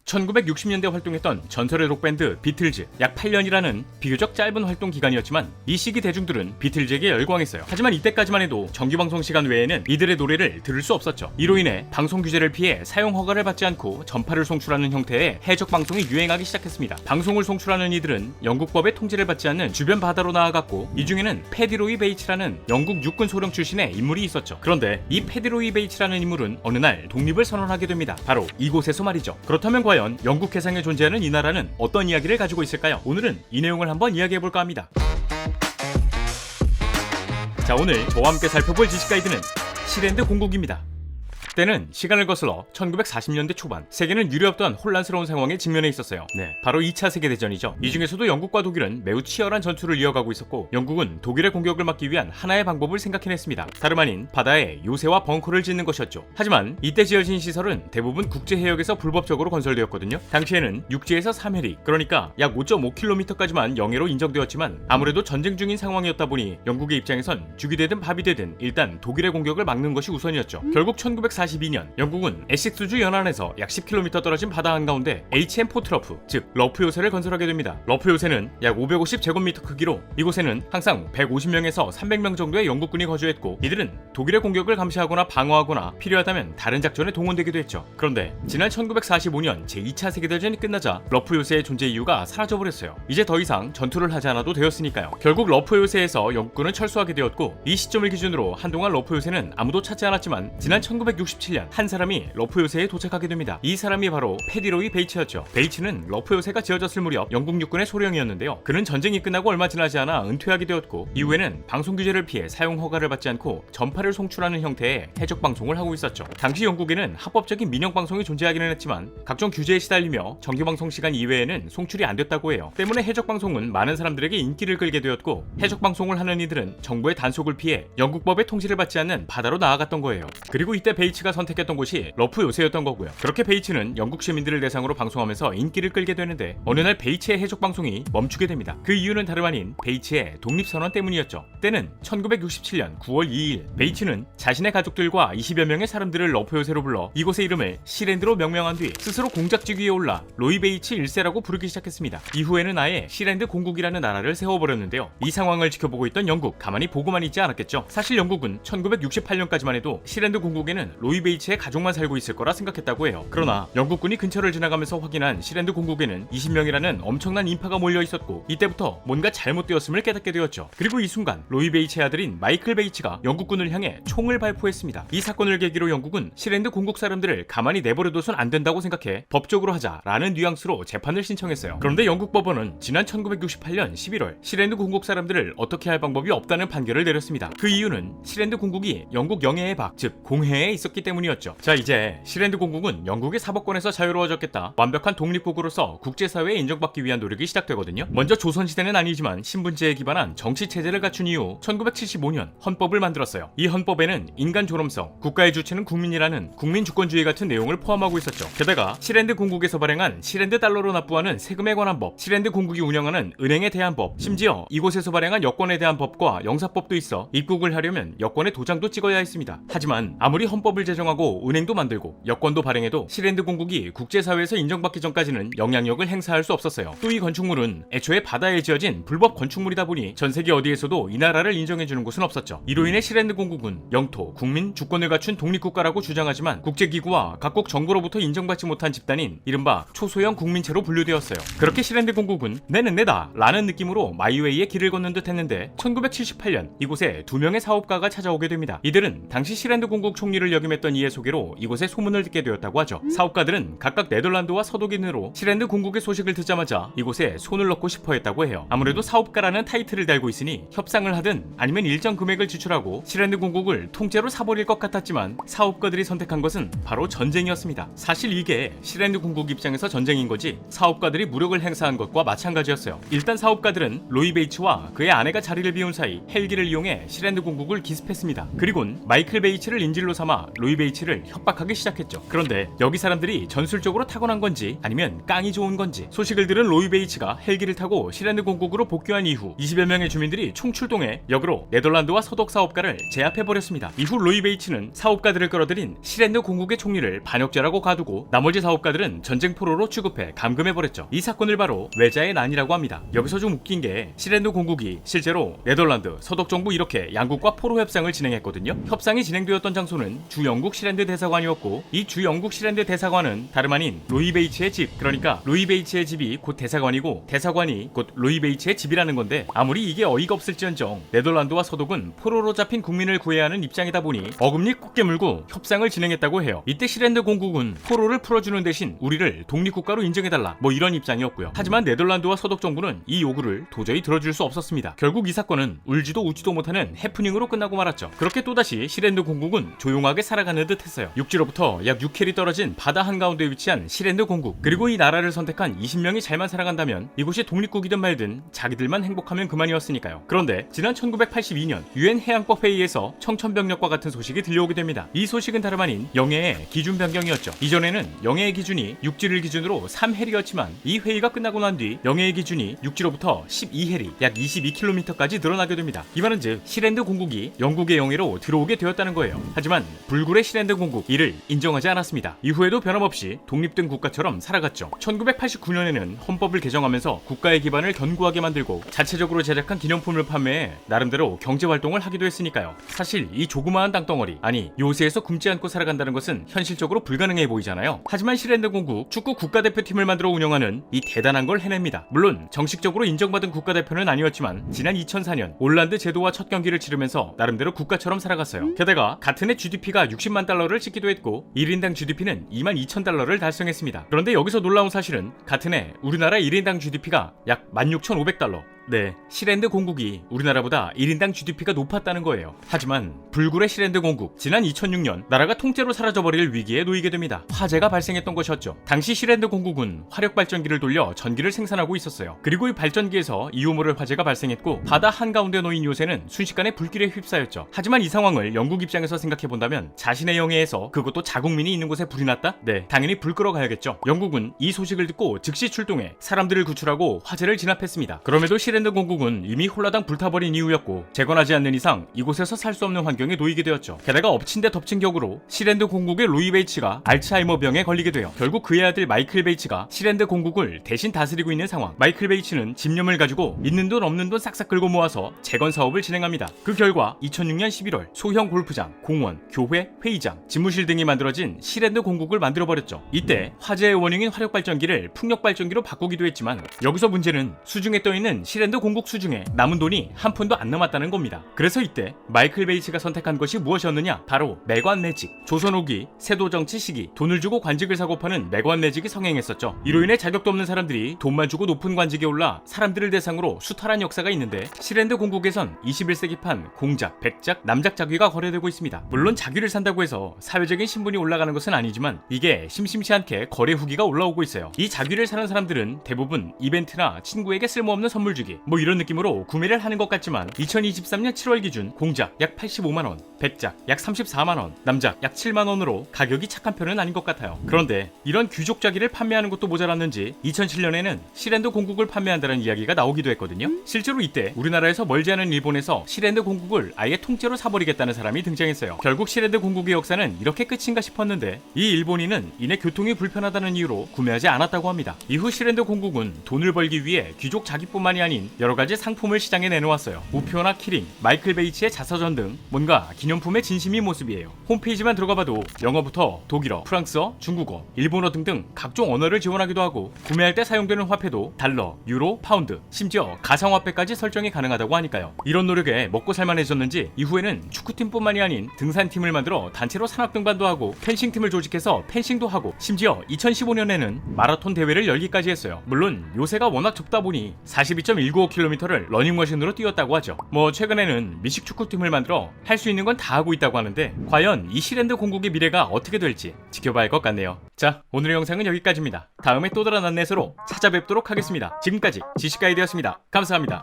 1960년대 활동했던 전설의 록밴드 비틀즈, 약 8년이라는 비교적 짧은 활동 기간이었지만 이 시기 대중들은 비틀즈에게 열광했어요. 하지만 이때까지만 해도 정규방송 시간 외에는 이들의 노래를 들을 수 없었죠. 이로 인해 방송 규제를 피해 사용 허가를 받지 않고 전파를 송출하는 형태의 해적 방송이 유행하기 시작했습니다. 방송을 송출하는 이들은 영국법의 통제를 받지 않는 주변 바다로 나아갔고, 이 중에는 패디로이 베이츠라는 영국 육군 소령 출신의 인물이 있었죠. 그런데 이 패디로이 베이츠라는 인물은 어느 날 독립을 선언하게 됩니다. 바로 이곳에서 말이죠. 그렇다면 과연 영국 해상에 존재하는 이 나라는 어떤 이야기를 가지고 있을까요? 오늘은 이 내용을 한번 이야기해볼까 합니다. 자, 오늘 저와 함께 살펴볼 지식 가이드는 시랜드 공국입니다. 때는 시간을 거슬러 1940년대 초반, 세계는 유례없던 혼란스러운 상황에 직면해 있었어요. 네, 바로 2차 세계대전이죠. 이 중에서도 영국과 독일은 매우 치열한 전투를 이어가고 있었고, 영국은 독일의 공격을 막기 위한 하나의 방법을 생각해냈습니다. 다름 아닌 바다에 요새와 벙커를 짓는 것이었죠. 하지만 이때 지어진 시설은 대부분 국제해역에서 불법적으로 건설되었거든요. 당시에는 육지에서 3해리, 그러니까 약 5.5km까지만 영해로 인정되었지만, 아무래도 전쟁 중인 상황이었다 보니 영국의 입장에선 죽이 되든 밥이 되든 일단 독일의 공격을 막는 것이 우선이었죠. 결국 1942년 영국은 에식스주 연안에서 약 10km 떨어진 바다 한가운데 HM 포트러프, 즉 러프 요새를 건설하게 됩니다. 러프 요새는 약 550제곱미터 크기로 이곳에는 항상 150명에서 300명 정도의 영국군이 거주했고, 이들은 독일의 공격을 감시하거나 방어하거나 필요하다면 다른 작전에 동원되기도 했죠. 그런데 지난 1945년 제2차 세계대전이 끝나자 러프 요새의 존재 이유가 사라져버렸어요. 이제 더 이상 전투를 하지 않아도 되었으니까요. 결국 러프 요새에서 영국군은 철수하게 되었고, 이 시점을 기준으로 한동안 러프 요새는 아무도 찾지 않았지만 지난 1967년 한 사람이 러프 요새에 도착하게 됩니다. 이 사람이 바로 패디로이 베이츠였죠. 베이츠는 러프 요새가 지어졌을 무렵 영국 육군의 소령이었는데요. 그는 전쟁이 끝나고 얼마 지나지 않아 은퇴하게 되었고, 이후에는 방송 규제를 피해 사용 허가를 받지 않고 전파를 송출하는 형태의 해적 방송을 하고 있었죠. 당시 영국에는 합법적인 민영 방송이 존재하기는 했지만 각종 규제에 시달리며 정규 방송 시간 이외에는 송출이 안 됐다고 해요. 때문에 해적 방송은 많은 사람들에게 인기를 끌게 되었고, 해적 방송을 하는 이들은 정부의 단속을 피해 영국법의 통제를 받지 않는 바다로 나아갔던 거예요. 그리고 이때 베이츠가 선택했던 곳이 러프 요새였던 거고요. 그렇게 베이츠는 영국 시민들을 대상으로 방송하면서 인기를 끌게 되는데, 어느 날 베이츠의 해적 방송이 멈추게 됩니다. 그 이유는 다름 아닌 베이츠의 독립선언 때문이었죠. 때는 1967년 9월 2일, 베이츠는 자신의 가족들과 20여 명의 사람들을 러프 요새로 불러 이곳의 이름을 시랜드로 명명한 뒤 스스로 공작지기에 올라 로이 베이츠 1세라고 부르기 시작했습니다. 이후에는 아예 시랜드 공국이라는 나라를 세워버렸는데요. 이 상황을 지켜보고 있던 영국, 가만히 보고만 있지 않았겠죠. 사실 영국은 1968년까지만 해도 시랜드 공국에는 로이 베이츠의 가족만 살고 있을 거라 생각했다고 해요. 그러나 영국군이 근처를 지나가면서 확인한 시랜드 공국에는 20명이라는 엄청난 인파가 몰려 있었고, 이때부터 뭔가 잘못되었음을 깨닫게 되었죠. 그리고 이 순간 로이 베이츠의 아들인 마이클 베이츠가 영국군을 향해 총을 발포했습니다. 이 사건을 계기로 영국은 시랜드 공국 사람들을 가만히 내버려둬선 안 된다고 생각해 법적으로 하자라는 뉘앙스로 재판을 신청했어요. 그런데 영국 법원은 지난 1968년 11월 시랜드 공국 사람들을 어떻게 할 방법이 없다는 판결을 내렸습니다. 그 이유는 시랜드 공국이 영국 영해의 밖, 즉 공해에 있었기 때문이었죠. 자, 이제 시랜드 공국은 영국의 사법권에서 자유로워졌겠다, 완벽한 독립국으로서 국제사회에 인정받기 위한 노력이 시작되거든요. 먼저 조선시대는 아니지만 신분제에 기반한 정치체제를 갖춘 이후 1975년 헌법을 만들었어요. 이 헌법에는 인간 존엄성, 국가의 주체는 국민이라는 국민주권주의 같은 내용을 포함하고 있었죠. 게다가 시랜드 공국에서 발행한 시랜드 달러로 납부하는 세금에 관한 법, 시랜드 공국이 운영하는 은행에 대한 법, 심지어 이곳에서 발행한 여권에 대한 법과 영사법도 있어 입국을 하려면 여권의 도장도 찍어야 했습니다. 하지만 아무리 헌법을 제정하고 은행도 만들고 여권도 발행해도 시랜드 공국이 국제사회에서 인정받기 전까지는 영향력을 행사할 수 없었어요. 또 이 건축물은 애초에 바다에 지어진 불법 건축물이다 보니 전 세계 어디에서도 이 나라를 인정해주는 곳은 없었죠. 이로 인해 시랜드 공국은 영토, 국민, 주권을 갖춘 독립국가라고 주장하지만 국제기구와 각국 정부로부터 인정받지 못한 집단인 이른바 초소형 국민체로 분류되었어요. 그렇게 시랜드 공국은 내는 내다 라는 느낌으로 마이웨이의 길을 걷는 듯 했는데, 1978년 이곳에 두 명의 사업가가 찾아오게 됩니다. 이들은 당시 시랜드 공국 총리를 역임했던 이의 소개로 이곳에 소문을 듣게 되었다고 하죠. 사업가들은 각각 네덜란드와 서독인으로 시랜드 공국의 소식을 듣자마자 이곳에 손을 넣고 싶어 했다고 해요. 아무래도 사업가라는 타이틀을 달고 있으니 협상을 하든 아니면 일정 금액을 지출하고 시랜드 공국을 통째로 사버릴 것 같았지만, 사업가들이 선택한 것은 바로 전쟁이었습니다. 사실 이게 시랜드 공국 입장에서 전쟁인 거지 사업가들이 무력을 행사한 것과 마찬가지였어요. 일단 사업가들은 로이 베이츠와 그의 아내가 자리를 비운 사이 헬기를 이용해 시랜드 공국을 기습했습니다. 그리곤 마이클 베이츠를 인질로 삼아 로이 베이츠를 협박하기 시작했죠. 그런데 여기 사람들이 전술적으로 타고난 건지 아니면 깡이 좋은 건지 소식을 들은 로이 베이츠가 헬기를 타고 시랜드 공국으로 복귀한 이후 20여 명의 주민들이 총출동해 역으로 네덜란드와 서독 사업가를 제압해버렸습니다. 이후 로이 베이츠는 사업가들을 끌어들인 시랜드 공국의 총리를 반역자라고 가두고 나머지 사업가들은 전쟁 포로로 취급해 감금해버렸죠. 이 사건을 바로 외자의 난이라고 합니다. 여기서 좀 웃긴 게 시랜드 공국이 실제로 네덜란드, 서독 정부 이렇게 양국과 포로 협상을 진행했거든요. 협상이 진행되었던 장소는 주 영국 시랜드 대사관이었고 이 주 영국 시랜드 대사관은 다름 아닌 로이 베이츠의 집, 그러니까 로이 베이츠의 집이 곧 대사관이고 대사관이 곧 로이 베이츠의 집이라는 건데 아무리 이게 어이가 없을지언정 네덜란드와 서독은 포로로 잡힌 국민을 구해야 하는 입장이다 보니 어금니 꼭 깨물고 협상을 진행했다고 해요. 이때 시랜드 공국은 포로를 풀어주는 대신 우리를 독립국가로 인정해달라 뭐 이런 입장이었고요. 하지만 네덜란드와 서독 정부는 이 요구를 도저히 들어줄 수 없었습니다. 결국 이 사건은 울지도 웃지도 못하는 해프닝으로 끝나고 말았죠. 그렇게 또다시 시랜드 공국은 조용하게 살아가는 듯 했어요. 육지로부터 약 6캐리 떨어진 바다 한가운데 위치한 시랜드 공국, 그리고 이 나라를 선택한 20명이 잘만 살아간다면 이곳이 독립국이든 말든 자기들만 행복하면 그만이었으니까요. 그런데 지난 1982년 유엔 해양법 회의에서 청천벽력과 같은 소식이 들려오게 됩니다. 이 소식은 다름 아닌 영해의 기준 변경이었죠. 이전에는 영해의 기준이 육지를 기준으로 3해리였지만 이 회의가 끝나고 난 뒤 영해의 기준이 육지로부터 12해리 약 22km까지 늘어나게 됩니다. 이 말은즉 시랜드 공국이 영국의 영해로 들어오게 되었다는 거예요. 하지만 불굴의 시랜드 공국 이를 인정하지 않았습니다. 이후에도 변함없이 독립된 국가처럼 살아갔죠. 1989년에는 헌법을 개정하면서 국가의 기반을 견고하게 만들고 자체적으로 제작한 기념품을 판매해 나름대로 경제활동을 하기도 했으니까요. 사실 이 조그마한 땅덩어리, 아니 요새에서 굶지 않고 살아간다는 것은 현실적으로 불가능해 보이잖아요. 하지만 시랜드 공국 축구 국가대표팀을 만들어 운영하는 이 대단한 걸 해냅니다. 물론 정식적으로 인정받은 국가대표는 아니었지만 지난 2004년 올란드 제도와 첫 경기를 치르면서 나름대로 국가처럼 살아갔어요. 게다가 같은 해 GDP가 60만 달러를 찍기도 했고 1인당 GDP는 2만 2천 달러를 달성했습니다. 그런데 여기서 놀라운 사실은 같은 해 우리나라 1인당 GDP가 약 16,500달러. 네, 시랜드 공국이 우리나라보다 1인당 GDP가 높았다는 거예요. 하지만 불굴의 시랜드 공국, 지난 2006년 나라가 통째로 사라져버릴 위기에 놓이게 됩니다. 화재가 발생했던 것이었죠. 당시 시랜드 공국은 화력발전기를 돌려 전기를 생산하고 있었어요. 그리고 이 발전기에서 이유모를 화재가 발생했고 바다 한가운데 놓인 요새는 순식간에 불길에 휩싸였죠. 하지만 이 상황을 영국 입장에서 생각해본다면 자신의 영해에서 그것도 자국민이 있는 곳에 불이 났다? 네, 당연히 불 끄러 가야겠죠. 영국은 이 소식을 듣고 즉시 출동해 사람들을 구출하고 화재를 진압했습니다. 그럼에도 시랜드 공국은 이미 홀라당 불타버린 이후였고 재건하지 않는 이상 이곳에서 살 수 없는 환경에 놓이게 되었죠. 게다가 엎친 데 덮친 격으로 시랜드 공국의 로이 베이츠가 알츠하이머 병에 걸리게 돼요. 결국 그의 아들 마이클 베이츠가 시랜드 공국을 대신 다스리고 있는 상황. 마이클 베이츠는 집념을 가지고 있는 돈 없는 돈 싹싹 긁어 모아서 재건 사업을 진행합니다. 그 결과 2006년 11월 소형 골프장, 공원, 교회, 회의장, 집무실 등이 만들어진 시랜드 공국을 만들어버렸죠. 이때 화재의 원흉인 화력발전기를 풍력발전기로 바꾸기도 했지만 여기서 문제는 수중에 떠있는 시랜드 공국 수중에 남은 돈이 한 푼도 안 남았다는 겁니다. 그래서 이때 마이클 베이츠가 선택한 것이 무엇이었느냐? 바로 매관 매직. 조선 후기 세도 정치 시기 돈을 주고 관직을 사고 파는 매관 매직이 성행했었죠. 이로 인해 자격도 없는 사람들이 돈만 주고 높은 관직에 올라 사람들을 대상으로 수탈한 역사가 있는데 시랜드 공국에선 21세기판 공작, 백작, 남작 자귀가 거래되고 있습니다. 물론 자귀를 산다고 해서 사회적인 신분이 올라가는 것은 아니지만 이게 심심치 않게 거래 후기가 올라오고 있어요. 이 자귀를 사는 사람들은 대부분 이벤트나 친구에게 쓸모없는 선물 주기 뭐 이런 느낌으로 구매를 하는 것 같지만 2023년 7월 기준 공작 약 85만원, 백작 약 34만원, 남작 약 7만원으로 가격이 착한 편은 아닌 것 같아요. 그런데 이런 귀족 자기를 판매하는 것도 모자랐는지 2007년에는 시랜드 공국을 판매한다는 이야기가 나오기도 했거든요. 실제로 이때 우리나라에서 멀지 않은 일본에서 시랜드 공국을 아예 통째로 사버리겠다는 사람이 등장했어요. 결국 시랜드 공국의 역사는 이렇게 끝인가 싶었는데 이 일본인은 이내 교통이 불편하다는 이유로 구매하지 않았다고 합니다. 이후 시랜드 공국은 돈을 벌기 위해 귀족 자기뿐만이 아닌 여러가지 상품을 시장에 내놓았어요. 우표나 키링, 마이클 베이츠의 자서전 등 뭔가 기념품의 진심인 모습이에요. 홈페이지만 들어가봐도 영어부터 독일어, 프랑스어, 중국어, 일본어 등등 각종 언어를 지원하기도 하고 구매할 때 사용되는 화폐도 달러, 유로, 파운드, 심지어 가상화폐까지 설정이 가능하다고 하니까요. 이런 노력에 먹고 살만해졌는지 이후에는 축구팀뿐만이 아닌 등산팀을 만들어 단체로 산악 등반도 하고 펜싱팀을 조직해서 펜싱도 하고 심지어 2015년에는 마라톤 대회를 열기까지 했어요. 물론 요새가 워낙 좁다 보니 42.195km를 러닝머신으로 뛰었다고 하죠. 뭐 최근에는 미식 축구팀을 만들어 할 수 있는 건 다 하고 있다고 하는데 과연 이 시랜드 공국의 미래가 어떻게 될지 지켜봐야 할 것 같네요. 자, 오늘의 영상은 여기까지입니다. 다음에 또 다른 안내서로 찾아뵙도록 하겠습니다. 지금까지 지식가이드였습니다. 감사합니다.